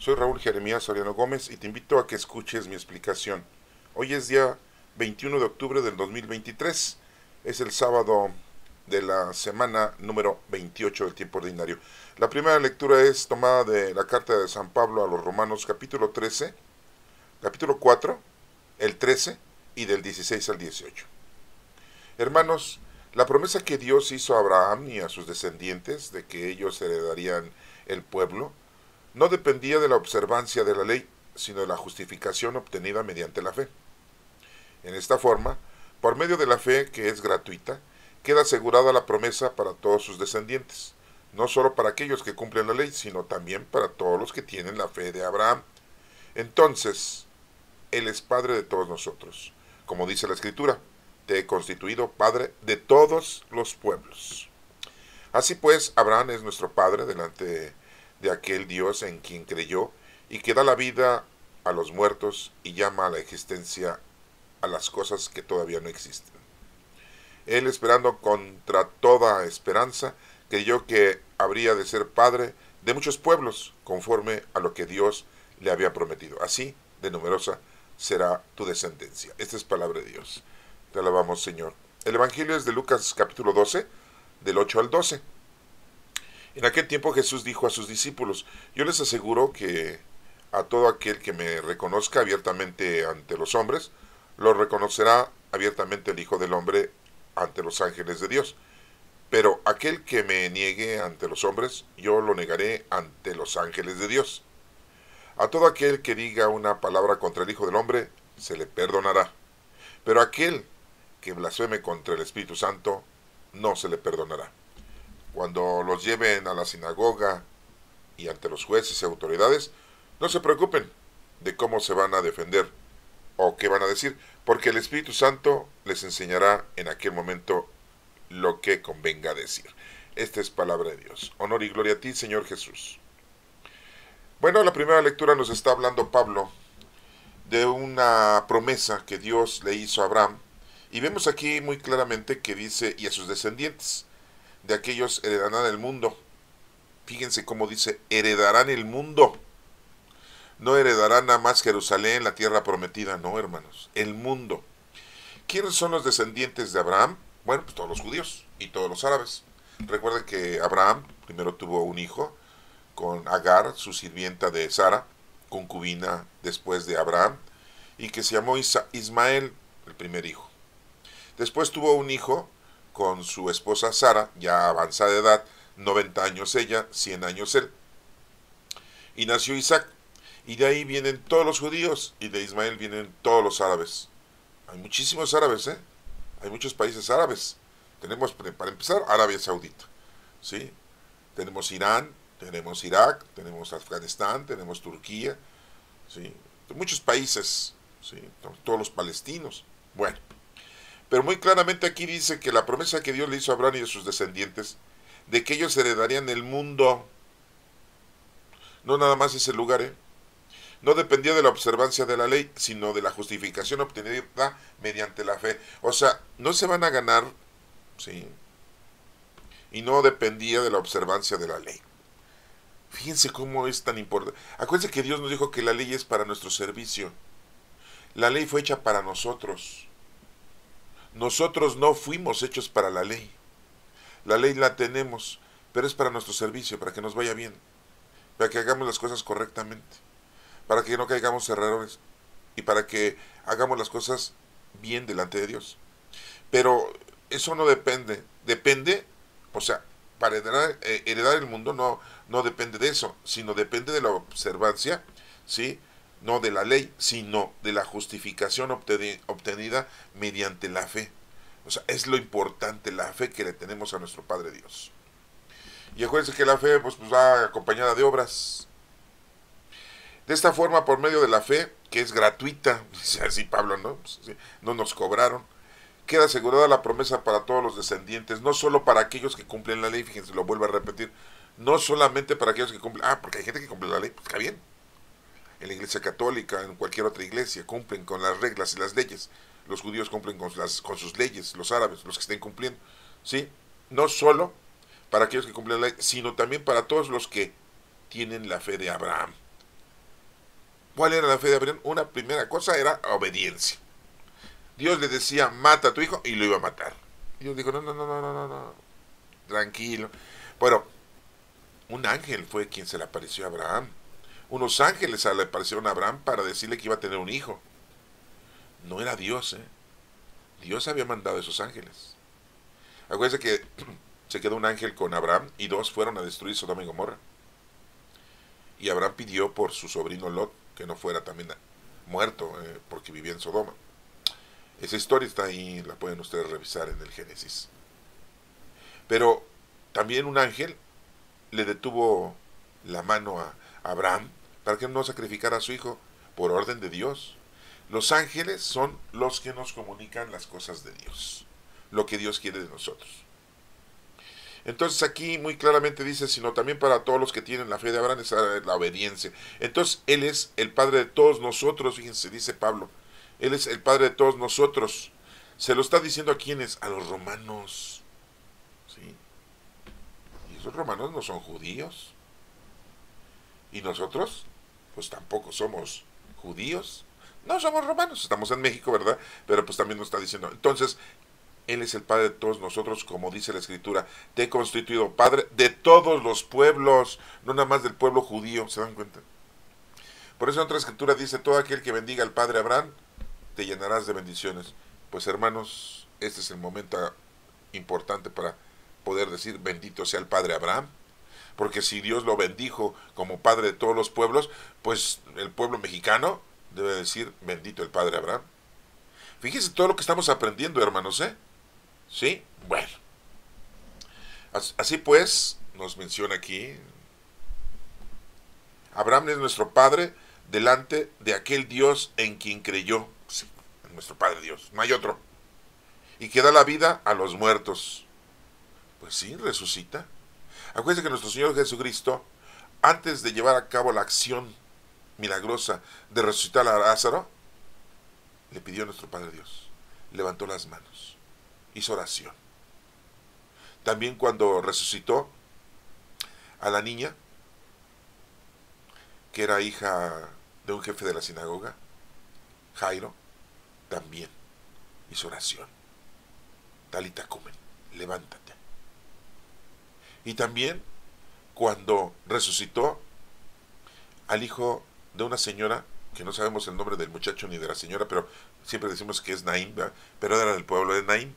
Soy Raúl Jeremías Soriano Gómez y te invito a que escuches mi explicación. Hoy es día 21 de octubre del 2023. Es el sábado de la semana número 28 del tiempo ordinario. La primera lectura es tomada de la carta de San Pablo a los Romanos, capítulo 13, capítulo 4, el 13 y del 16 al 18. Hermanos, la promesa que Dios hizo a Abraham y a sus descendientes de que ellos heredarían el pueblo no dependía de la observancia de la ley, sino de la justificación obtenida mediante la fe. En esta forma, por medio de la fe, que es gratuita, queda asegurada la promesa para todos sus descendientes, no solo para aquellos que cumplen la ley, sino también para todos los que tienen la fe de Abraham. Entonces, Él es Padre de todos nosotros. Como dice la Escritura, te he constituido Padre de todos los pueblos. Así pues, Abraham es nuestro Padre delante de aquel Dios en quien creyó y que da la vida a los muertos y llama a la existencia a las cosas que todavía no existen. Él, esperando contra toda esperanza, creyó que habría de ser padre de muchos pueblos, conforme a lo que Dios le había prometido. Así de numerosa será tu descendencia. Esta es palabra de Dios. Te alabamos, Señor. El Evangelio es de Lucas capítulo 12, del 8 al 12. En aquel tiempo Jesús dijo a sus discípulos: yo les aseguro que a todo aquel que me reconozca abiertamente ante los hombres, lo reconocerá abiertamente el Hijo del Hombre ante los ángeles de Dios. Pero aquel que me niegue ante los hombres, yo lo negaré ante los ángeles de Dios. A todo aquel que diga una palabra contra el Hijo del Hombre, se le perdonará. Pero aquel que blasfeme contra el Espíritu Santo, no se le perdonará. Cuando los lleven a la sinagoga y ante los jueces y autoridades, no se preocupen de cómo se van a defender o qué van a decir, porque el Espíritu Santo les enseñará en aquel momento lo que convenga decir. Esta es palabra de Dios. Honor y gloria a ti, Señor Jesús. Bueno, la primera lectura nos está hablando Pablo de una promesa que Dios le hizo a Abraham, y vemos aquí muy claramente que dice: y a sus descendientes, de aquellos heredarán el mundo. Fíjense cómo dice: heredarán el mundo. No heredarán nada más Jerusalén, la tierra prometida, no, hermanos, el mundo. ¿Quiénes son los descendientes de Abraham? Bueno, pues todos los judíos y todos los árabes. Recuerden que Abraham primero tuvo un hijo con Agar, su sirvienta de Sara, concubina después de Abraham, y que se llamó Ismael, el primer hijo. Después tuvo un hijo con su esposa Sara, ya avanzada de edad, 90 años ella, 100 años él. Y nació Isaac. Y de ahí vienen todos los judíos, y de Ismael vienen todos los árabes. Hay muchísimos árabes, ¿eh? Hay muchos países árabes. Tenemos, para empezar, Arabia Saudita, ¿sí? Tenemos Irán, tenemos Irak, tenemos Afganistán, tenemos Turquía, ¿sí? Muchos países, ¿sí? Todos los palestinos. Bueno, pero muy claramente aquí dice que la promesa que Dios le hizo a Abraham y a sus descendientes, de que ellos heredarían el mundo, no nada más ese lugar, no dependía de la observancia de la ley, sino de la justificación obtenida mediante la fe. O sea, no se van a ganar, ¿sí? Y no dependía de la observancia de la ley. Fíjense cómo es tan importante. Acuérdense que Dios nos dijo que la ley es para nuestro servicio. La ley fue hecha para nosotros. Nosotros no fuimos hechos para la ley. La ley la tenemos, pero es para nuestro servicio, para que nos vaya bien, para que hagamos las cosas correctamente, para que no caigamos en errores y para que hagamos las cosas bien delante de Dios. Pero eso no depende. Depende, o sea, para heredar el mundo no depende de eso, sino depende de la observancia, ¿sí? No de la ley, sino de la justificación obtenida mediante la fe. O sea, es lo importante, la fe que le tenemos a nuestro Padre Dios. Y acuérdense que la fe pues va acompañada de obras. De esta forma, por medio de la fe, que es gratuita, dice así Pablo, ¿no? Pues, sí, no nos cobraron, queda asegurada la promesa para todos los descendientes, no solo para aquellos que cumplen la ley. Fíjense, lo vuelvo a repetir, no solamente para aquellos que cumplen, porque hay gente que cumple la ley, pues está bien. En la iglesia católica, en cualquier otra iglesia, cumplen con las reglas y las leyes. Los judíos cumplen con sus leyes, los árabes, los que estén cumpliendo, ¿sí? No solo para aquellos que cumplen la ley, sino también para todos los que tienen la fe de Abraham. ¿Cuál era la fe de Abraham? Una primera cosa era obediencia. Dios le decía, mata a tu hijo, y lo iba a matar. Y Dios dijo, no, no, no, no, no, no, no, tranquilo. Bueno, un ángel fue quien se le apareció a Abraham. Unos ángeles se le aparecieron a Abraham para decirle que iba a tener un hijo. No era Dios, ¿eh? Dios había mandado a esos ángeles. Acuérdense que se quedó un ángel con Abraham y dos fueron a destruir Sodoma y Gomorra. Y Abraham pidió por su sobrino Lot que no fuera también muerto porque vivía en Sodoma. Esa historia está ahí, la pueden ustedes revisar en el Génesis. Pero también un ángel le detuvo la mano a Abraham para que no sacrificara a su hijo por orden de Dios. Los ángeles son los que nos comunican las cosas de Dios, lo que Dios quiere de nosotros. Entonces aquí muy claramente dice, sino también para todos los que tienen la fe de Abraham es la obediencia. Entonces Él es el Padre de todos nosotros, fíjense, dice Pablo. Él es el Padre de todos nosotros. Se lo está diciendo a quienes, a los romanos. ¿Sí? Y esos romanos no son judíos. Y nosotros, pues tampoco somos judíos. No somos romanos, estamos en México, ¿verdad? Pero pues también nos está diciendo. Entonces, Él es el Padre de todos nosotros, como dice la Escritura. Te he constituido Padre de todos los pueblos, no nada más del pueblo judío, ¿se dan cuenta? Por eso en otra Escritura dice, todo aquel que bendiga al Padre Abraham, te llenarás de bendiciones. Pues hermanos, este es el momento importante para poder decir, bendito sea el Padre Abraham. Porque si Dios lo bendijo como Padre de todos los pueblos, pues el pueblo mexicano debe decir, bendito el Padre Abraham. Fíjense todo lo que estamos aprendiendo, hermanos, ¿eh? ¿Sí? Bueno. Así pues, nos menciona aquí, Abraham es nuestro Padre delante de aquel Dios en quien creyó. Sí, nuestro Padre Dios, no hay otro. Y que da la vida a los muertos. Pues sí, resucita. Acuérdense que nuestro Señor Jesucristo, antes de llevar a cabo la acción milagrosa de resucitar a Lázaro, le pidió a nuestro Padre Dios, levantó las manos, hizo oración. También cuando resucitó a la niña, que era hija de un jefe de la sinagoga, Jairo, también hizo oración. Talita cumen, levántate. Y también cuando resucitó al hijo de una señora, que no sabemos el nombre del muchacho ni de la señora, pero siempre decimos que es Naín, ¿verdad? Pero era del pueblo de Naín.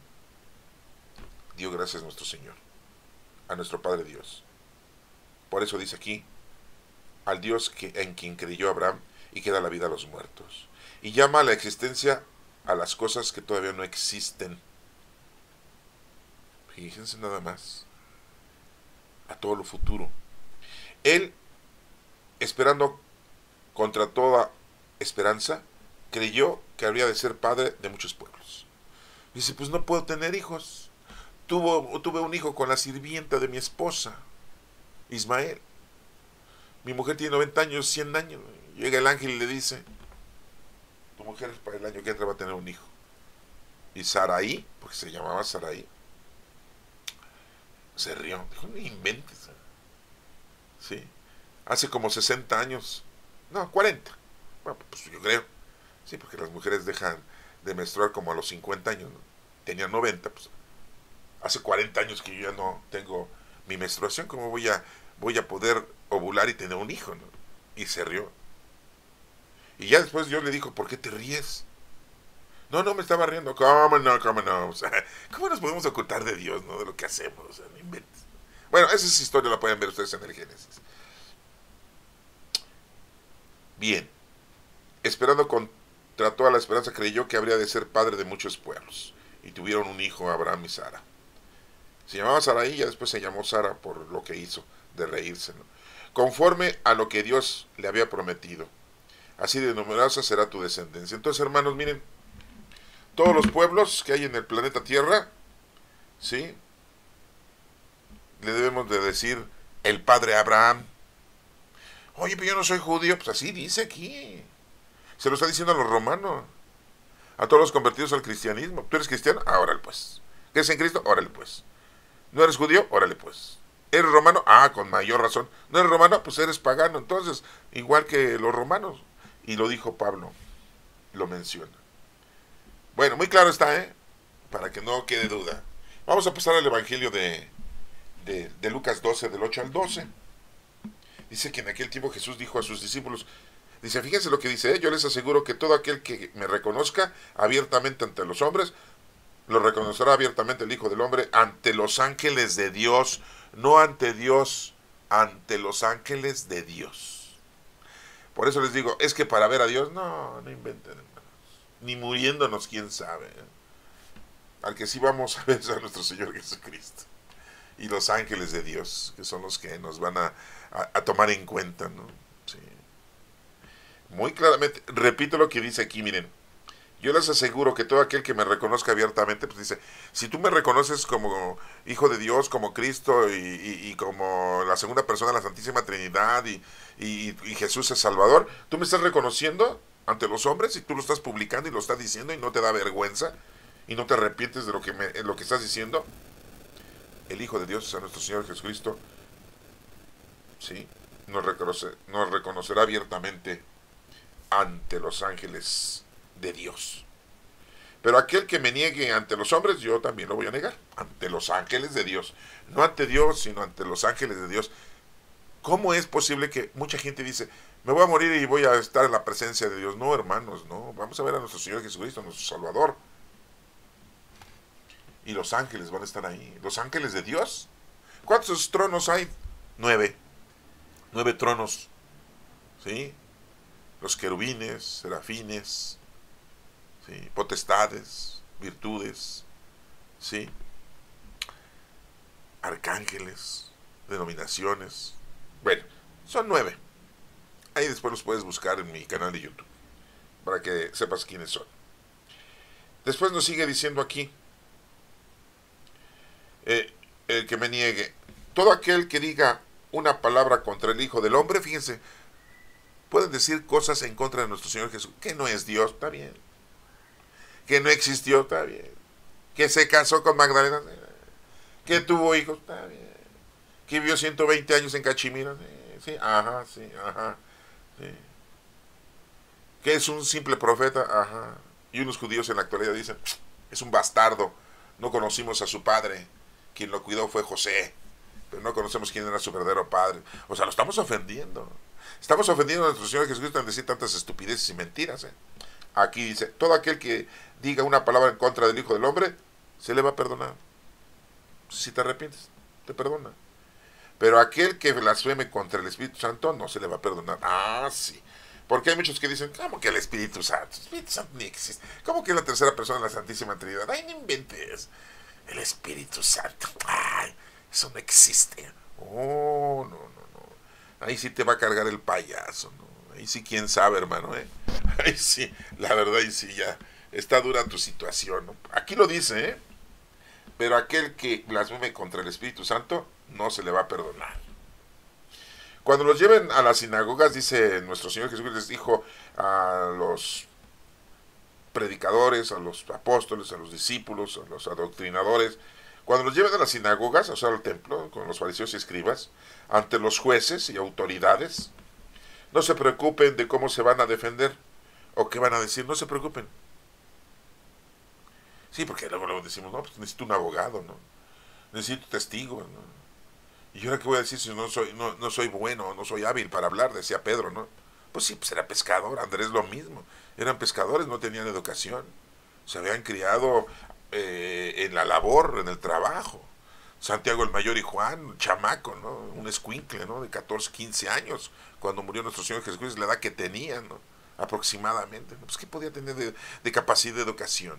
Dio gracias a nuestro Señor, a nuestro Padre Dios. Por eso dice aquí, al Dios en quien creyó Abraham y que da la vida a los muertos. Y llama a la existencia a las cosas que todavía no existen. Fíjense nada más. A todo lo futuro. Él, esperando contra toda esperanza, creyó que habría de ser padre de muchos pueblos. Dice, pues no puedo tener hijos. Tuve un hijo con la sirvienta de mi esposa, Ismael. Mi mujer tiene 90 años, 100 años. Llega el ángel y le dice, tu mujer para el año que entra va a tener un hijo. Y Sarai, porque se llamaba Sarai, se rió. Dijo, no inventes. ¿Sí? Hace como 60 años. No, 40. Bueno, pues yo creo. Sí, porque las mujeres dejan de menstruar como a los 50 años, ¿no? Tenían 90, pues hace 40 años que yo ya no tengo mi menstruación. ¿Cómo voy a poder ovular y tener un hijo, ¿no? Y se rió. Y ya después Dios le dijo, ¿por qué te ríes? No, me estaba riendo. ¿Cómo no? O sea, ¿cómo nos podemos ocultar de Dios, no? De lo que hacemos, o sea, no inventes. Bueno, esa es historia, la pueden ver ustedes en el Génesis. Bien. Esperando contra toda la esperanza, creyó que habría de ser padre de muchos pueblos. Y tuvieron un hijo, Abraham y Sara. Se llamaba Sarai, y después se llamó Sara por lo que hizo, de reírse, ¿no? Conforme a lo que Dios le había prometido. Así de numerosa será tu descendencia. Entonces, hermanos, miren, todos los pueblos que hay en el planeta Tierra, ¿sí? Le debemos de decir el padre Abraham. Oye, pero yo no soy judío. Pues así dice aquí. Se lo está diciendo a los romanos. A todos los convertidos al cristianismo. ¿Tú eres cristiano? Ah, órale pues. ¿Crees en Cristo? Órale pues. ¿No eres judío? Órale pues. ¿Eres romano? Ah, con mayor razón. ¿No eres romano? Pues eres pagano. Entonces, igual que los romanos. Y lo dijo Pablo, lo menciona. Bueno, muy claro está, para que no quede duda. Vamos a pasar al Evangelio de Lucas 12, del 8 al 12. Dice que en aquel tiempo Jesús dijo a sus discípulos, dice, fíjense lo que dice, yo les aseguro que todo aquel que me reconozca abiertamente ante los hombres, lo reconocerá abiertamente el Hijo del Hombre ante los ángeles de Dios, no ante Dios, ante los ángeles de Dios. Por eso les digo, es que para ver a Dios, no inventen, hermanos. Ni muriéndonos, quién sabe. Al que sí vamos a ver es a nuestro Señor Jesucristo. Y los ángeles de Dios, que son los que nos van a tomar en cuenta, ¿no? Sí. Muy claramente, repito lo que dice aquí, miren. Yo les aseguro que todo aquel que me reconozca abiertamente, pues dice, si tú me reconoces como Hijo de Dios, como Cristo y como la segunda persona de la Santísima Trinidad y Jesús es Salvador, tú me estás reconociendo ante los hombres y tú lo estás publicando y lo estás diciendo y no te da vergüenza y no te arrepientes de lo que estás diciendo. El Hijo de Dios, o sea, nuestro Señor Jesucristo, ¿sí? Nos reconocerá abiertamente ante los ángeles de Dios. Pero aquel que me niegue ante los hombres, yo también lo voy a negar. Ante los ángeles de Dios. No ante Dios, sino ante los ángeles de Dios. ¿Cómo es posible que mucha gente dice, me voy a morir y voy a estar en la presencia de Dios? No, hermanos, no. Vamos a ver a nuestro Señor Jesucristo, nuestro Salvador. Y los ángeles van a estar ahí. Los ángeles de Dios. ¿Cuántos tronos hay? 9. 9 tronos. ¿Sí? Los querubines, serafines, ¿sí? Potestades, virtudes, ¿sí? Arcángeles, denominaciones. Bueno, son 9. Ahí después los puedes buscar en mi canal de YouTube para que sepas quiénes son. Después nos sigue diciendo aquí, el que me niegue, todo aquel que diga una palabra contra el Hijo del Hombre, fíjense, pueden decir cosas en contra de nuestro Señor Jesús, que no es Dios, está bien, que no existió, está bien, que se casó con Magdalena, que tuvo hijos, está bien, que vivió 120 años en Cachimira, sí, ajá, sí, que es un simple profeta, ajá, y unos judíos en la actualidad dicen, es un bastardo, no conocimos a su padre, quien lo cuidó fue José, pero no conocemos quién era su verdadero padre. O sea, lo estamos ofendiendo. Estamos ofendiendo a nuestro Señor Jesucristo en decir tantas estupideces y mentiras. Aquí dice, todo aquel que diga una palabra en contra del Hijo del Hombre, se le va a perdonar. Si te arrepientes, te perdona. Pero aquel que blasfeme contra el Espíritu Santo, no se le va a perdonar. Ah, sí. Porque hay muchos que dicen, ¿cómo que el Espíritu Santo? El Espíritu Santo ni existe. ¿Cómo que es la tercera persona de la Santísima Trinidad? Ay, no inventes. El Espíritu Santo. Ay, eso no existe. Oh, no. Ahí sí te va a cargar el payaso, ¿no? Ahí sí, quién sabe, hermano, Ahí sí, la verdad, ahí sí ya está dura tu situación, ¿no? Aquí lo dice, pero aquel que blasfeme contra el Espíritu Santo, no se le va a perdonar. Cuando los lleven a las sinagogas, dice nuestro Señor Jesucristo, les dijo a los predicadores, a los apóstoles, a los discípulos, a los adoctrinadores, cuando los lleven a las sinagogas, o sea, al templo, con los fariseos y escribas, ante los jueces y autoridades, no se preocupen de cómo se van a defender o qué van a decir, no se preocupen. Sí, porque luego decimos, no, pues necesito un abogado, ¿no? Necesito testigos, ¿no? ¿Y yo ahora qué voy a decir si no soy bueno, no soy hábil para hablar? Decía Pedro, ¿no? Pues sí, pues era pescador, Andrés lo mismo. Eran pescadores, no tenían educación. Se habían criado en la labor, en el trabajo. Santiago el Mayor y Juan, un chamaco, ¿no? Un escuincle, ¿no? De 14, 15 años, cuando murió nuestro Señor Jesucristo, la edad que tenían, ¿no? Aproximadamente, ¿no? Pues ¿qué podía tener de capacidad de educación,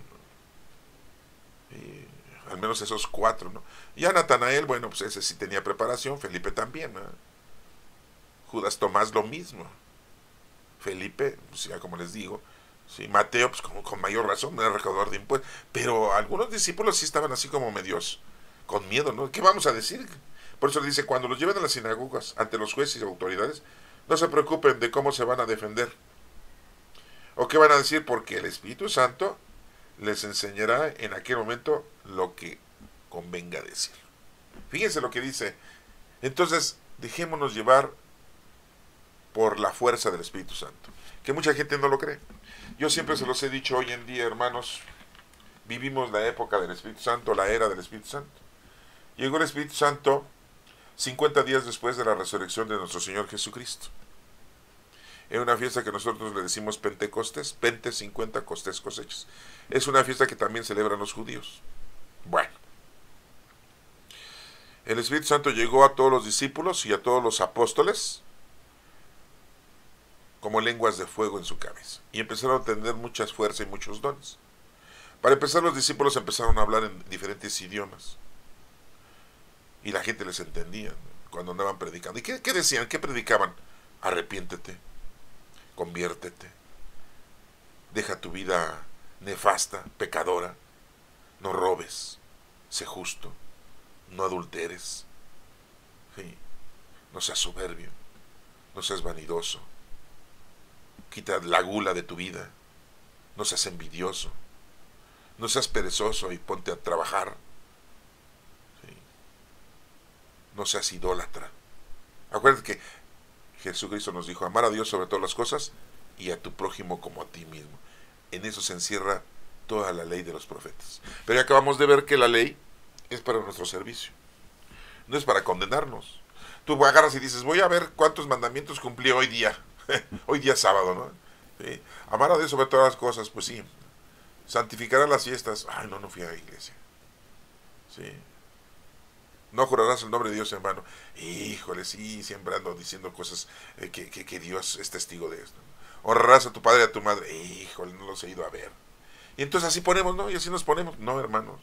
¿no? Y al menos esos 4, ¿no? Ya Natanael, bueno, pues ese sí tenía preparación, Felipe también, ¿no? Judas Tomás lo mismo. Felipe, pues ya como les digo, sí, Mateo, pues como con mayor razón, era recaudador de impuestos, pero algunos discípulos sí estaban así como medios con miedo, ¿no? ¿Qué vamos a decir? Por eso le dice, cuando los lleven a las sinagogas ante los jueces y autoridades, no se preocupen de cómo se van a defender o qué van a decir, porque el Espíritu Santo les enseñará en aquel momento lo que convenga decir. Fíjense lo que dice. Entonces, dejémonos llevar por la fuerza del Espíritu Santo, que mucha gente no lo cree. Yo siempre se los he dicho, hoy en día, hermanos, vivimos la época del Espíritu Santo, la era del Espíritu Santo. Llegó el Espíritu Santo 50 días después de la resurrección de nuestro Señor Jesucristo. En una fiesta que nosotros le decimos Pentecostés, Pente 50, Costés cosechas. Es una fiesta que también celebran los judíos. Bueno, el Espíritu Santo llegó a todos los discípulos y a todos los apóstoles como lenguas de fuego en su cabeza, y empezaron a tener mucha fuerza y muchos dones. Para empezar, los discípulos empezaron a hablar en diferentes idiomas, y la gente les entendía, ¿no?, cuando andaban predicando. ¿Y qué decían? ¿Qué predicaban? Arrepiéntete, conviértete, deja tu vida nefasta, pecadora, no robes, sé justo, no adulteres, ¿sí?, no seas soberbio, no seas vanidoso, quita la gula de tu vida, no seas envidioso, no seas perezoso y ponte a trabajar, ¿sí?, no seas idólatra. Acuérdate que Jesucristo nos dijo amar a Dios sobre todas las cosas y a tu prójimo como a ti mismo. En eso se encierra toda la ley de los profetas. Pero ya acabamos de ver que la ley es para nuestro servicio, no es para condenarnos. Tú agarras y dices, voy a ver cuántos mandamientos cumplí hoy día, hoy día sábado, ¿no? ¿Sí? Amar a Dios sobre todas las cosas, pues sí. Santificará las fiestas, ay, no fui a la iglesia. Sí. No jurarás el nombre de Dios en vano. Híjole, sí, siempre ando diciendo cosas que Dios es testigo de esto. Honrarás a tu padre y a tu madre. Híjole, no los he ido a ver. Y entonces así ponemos, ¿no? Y así nos ponemos. No, hermanos.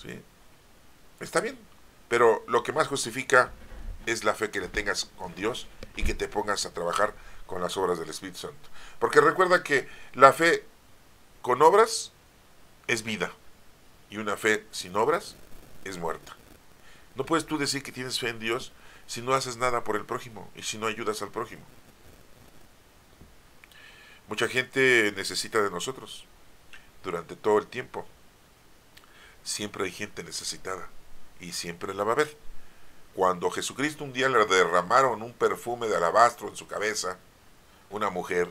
Sí. Está bien. Pero lo que más justifica es la fe que le tengas con Dios y que te pongas a trabajar con las obras del Espíritu Santo. Porque recuerda que la fe con obras es vida. Y una fe sin obras es muerta. No puedes tú decir que tienes fe en Dios si no haces nada por el prójimo y si no ayudas al prójimo. Mucha gente necesita de nosotros durante todo el tiempo. Siempre hay gente necesitada y siempre la va a haber. Cuando Jesucristo un día le derramaron un perfume de alabastro en su cabeza, una mujer,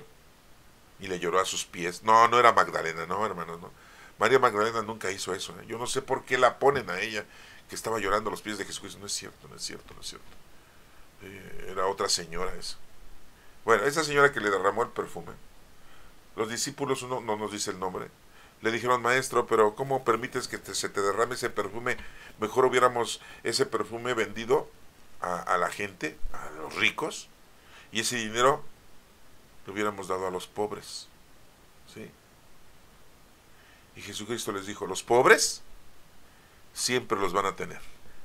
y le lloró a sus pies. No era Magdalena, no, hermanos, no. María Magdalena nunca hizo eso, ¿eh? Yo no sé por qué la ponen a ella, que estaba llorando a los pies de Jesucristo. No es cierto. Era otra señora esa. Bueno, esa señora que le derramó el perfume, los discípulos, uno no nos dice el nombre, le dijeron, maestro, pero ¿cómo permites que se te derrame ese perfume? Mejor hubiéramos ese perfume vendido a la gente, a los ricos, y ese dinero lo hubiéramos dado a los pobres. ¿Sí? Y Jesucristo les dijo, los pobres siempre los van a tener.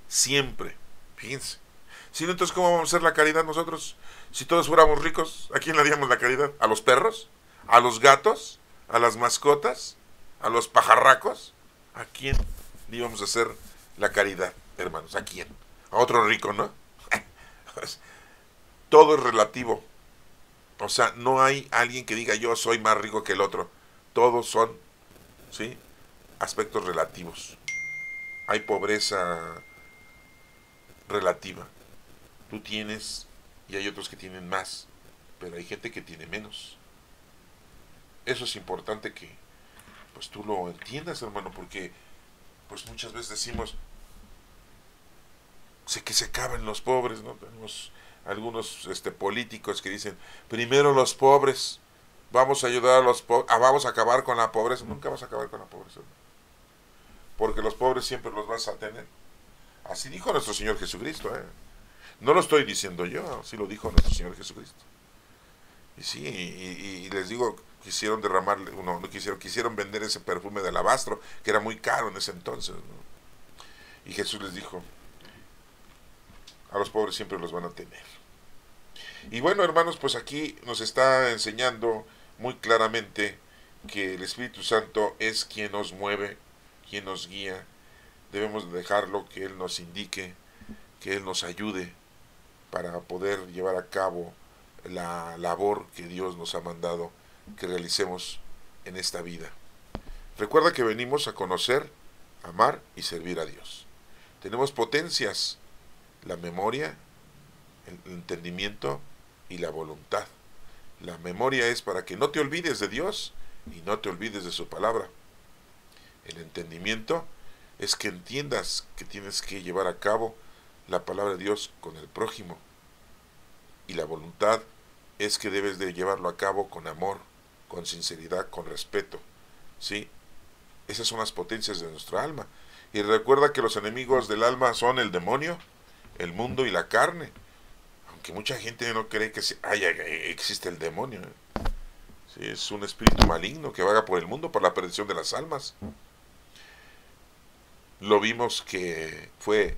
Siempre. Fíjense. Si no, entonces, ¿cómo vamos a hacer la caridad nosotros? Si todos fuéramos ricos, ¿a quién le haríamos la caridad? ¿A los perros? ¿A los gatos? ¿A las mascotas? ¿A los pajarracos? ¿A quién le íbamos a hacer la caridad, hermanos? ¿A quién? A otro rico, ¿no? Todo es relativo. O sea, no hay alguien que diga yo soy más rico que el otro. Todos son, ¿sí?, aspectos relativos. Hay pobreza relativa. Tú tienes y hay otros que tienen más, pero hay gente que tiene menos. Eso es importante que pues tú lo entiendas, hermano, porque pues muchas veces decimos sé que se acaban los pobres, ¿no? Tenemos algunos políticos que dicen primero los pobres, vamos a ayudar a los pobres, vamos a acabar con la pobreza. Nunca vas a acabar con la pobreza, hermano, porque los pobres siempre los vas a tener. Así dijo nuestro Señor Jesucristo, ¿eh? No lo estoy diciendo yo, así lo dijo nuestro Señor Jesucristo. Y sí, y les digo, quisieron derramarle, quisieron vender ese perfume de alabastro, que era muy caro en ese entonces, ¿no? Y Jesús les dijo, a los pobres siempre los van a tener. Y bueno, hermanos, pues aquí nos está enseñando muy claramente que el Espíritu Santo es quien nos mueve, quien nos guía. Debemos dejarlo que Él nos indique, que Él nos ayude para poder llevar a cabo la labor que Dios nos ha mandado que realicemos en esta vida. Recuerda que venimos a conocer, amar y servir a Dios. Tenemos potencias, la memoria, el entendimiento y la voluntad. La memoria es para que no te olvides de Dios y no te olvides de su palabra. El entendimiento es que entiendas que tienes que llevar a cabo la palabra de Dios con el prójimo. Y la voluntad es que debes de llevarlo a cabo con amor, con sinceridad, con respeto. ¿Sí? Esas son las potencias de nuestra alma. Y recuerda que los enemigos del alma son el demonio, el mundo y la carne. Aunque mucha gente no cree que existe el demonio. Sí, es un espíritu maligno que vaga por el mundo por la perdición de las almas. Lo vimos que fue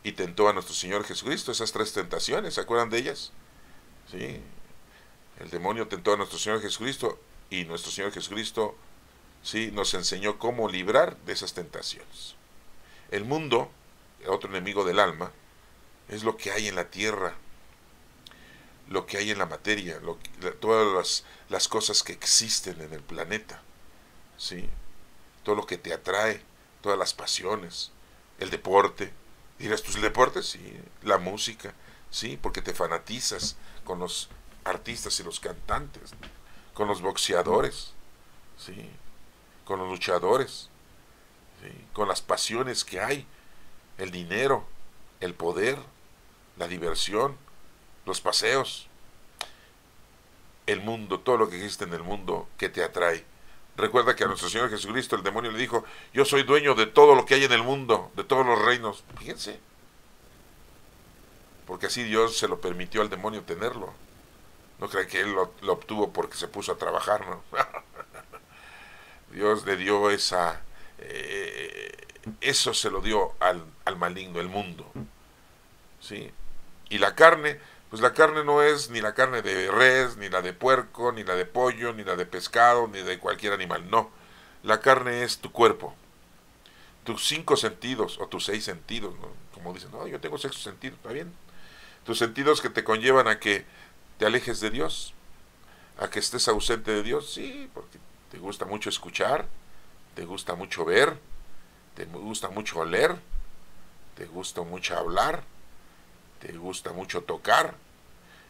y tentó a nuestro Señor Jesucristo, esas 3 tentaciones, ¿se acuerdan de ellas? Sí, el demonio tentó a nuestro Señor Jesucristo y nuestro Señor Jesucristo, sí, nos enseñó cómo librar de esas tentaciones. El mundo, otro enemigo del alma, es lo que hay en la tierra, lo que hay en la materia, todas las cosas que existen en el planeta, ¿sí? Todo lo que te atrae, todas las pasiones, el deporte. Dirás, pues el deporte, sí, la música, sí, porque te fanatizas con los artistas y los cantantes, con los boxeadores, sí, con los luchadores, sí, con las pasiones que hay, el dinero, el poder, la diversión, los paseos, el mundo, todo lo que existe en el mundo que te atrae. Recuerda que a nuestro Señor Jesucristo el demonio le dijo, yo soy dueño de todo lo que hay en el mundo, de todos los reinos. Fíjense, porque así Dios se lo permitió al demonio tenerlo. No crean que él lo obtuvo porque se puso a trabajar, ¿no? Dios le dio eso se lo dio al maligno, el mundo, ¿sí? Y la carne, pues la carne no es ni la carne de res, ni la de puerco, ni la de pollo, ni la de pescado, ni de cualquier animal, no. La carne es tu cuerpo, tus 5 sentidos, o tus 6 sentidos, ¿no? Como dicen, no, yo tengo 6 sentidos, está bien. Tus sentidos que te conllevan a que te alejes de Dios, a que estés ausente de Dios, sí, porque te gusta mucho escuchar, te gusta mucho ver, te gusta mucho oler, te gusta mucho hablar, te gusta mucho tocar,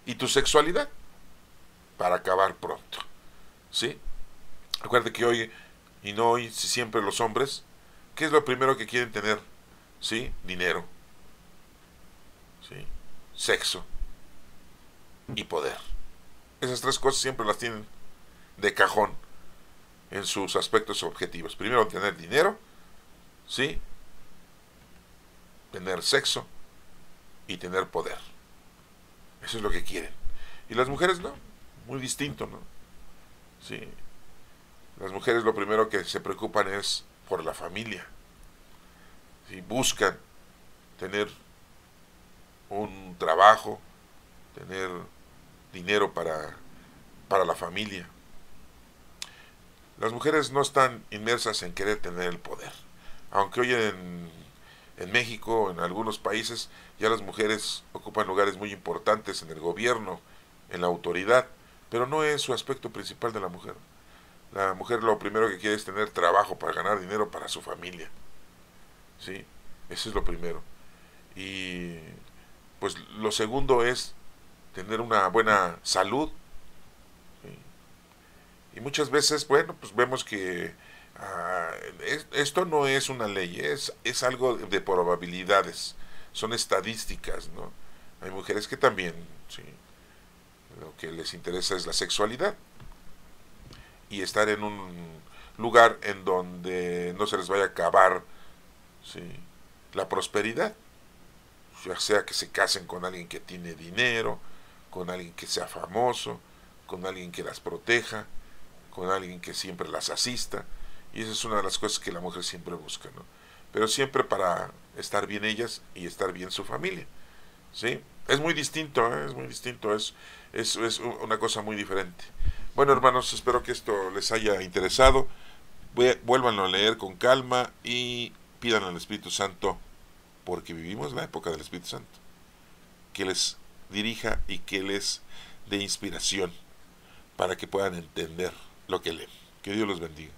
y tu sexualidad, para acabar pronto, ¿sí? Acuérdate que hoy, y no hoy, siempre los hombres, ¿qué es lo primero que quieren tener? ¿Sí? Dinero, ¿sí? Sexo y poder. Esas 3 cosas siempre las tienen de cajón en sus aspectos objetivos. Primero tener dinero, ¿sí? Tener sexo y tener poder. Eso es lo que quieren. Y las mujeres no, muy distinto, ¿no? Sí. Las mujeres lo primero que se preocupan es por la familia. ¿Sí? Buscan tener un trabajo, tener dinero para la familia. Las mujeres no están inmersas en querer tener el poder. Aunque hoy en México, en algunos países, ya las mujeres ocupan lugares muy importantes en el gobierno, en la autoridad, pero no es su aspecto principal de la mujer. La mujer lo primero que quiere es tener trabajo para ganar dinero para su familia. ¿Sí? Eso es lo primero. Y pues lo segundo es tener una buena salud. ¿Sí? Y muchas veces, bueno, pues vemos que esto no es una ley, es algo de probabilidades, son estadísticas, ¿no? Hay mujeres que también, ¿sí? Lo que les interesa es la sexualidad y estar en un lugar en donde no se les vaya a acabar, ¿sí? La prosperidad, ya sea que se casen con alguien que tiene dinero, con alguien que sea famoso, con alguien que las proteja, con alguien que siempre las asista, y esa es una de las cosas que la mujer siempre busca, ¿no? Pero siempre para estar bien ellas y estar bien su familia, ¿sí? Es muy distinto, ¿eh? Es muy distinto, es una cosa muy diferente. Bueno, hermanos, espero que esto les haya interesado. Vuélvanlo a leer con calma y pidan al Espíritu Santo, porque vivimos la época del Espíritu Santo, que les dirija y que les dé inspiración para que puedan entender lo que leen. Que Dios los bendiga.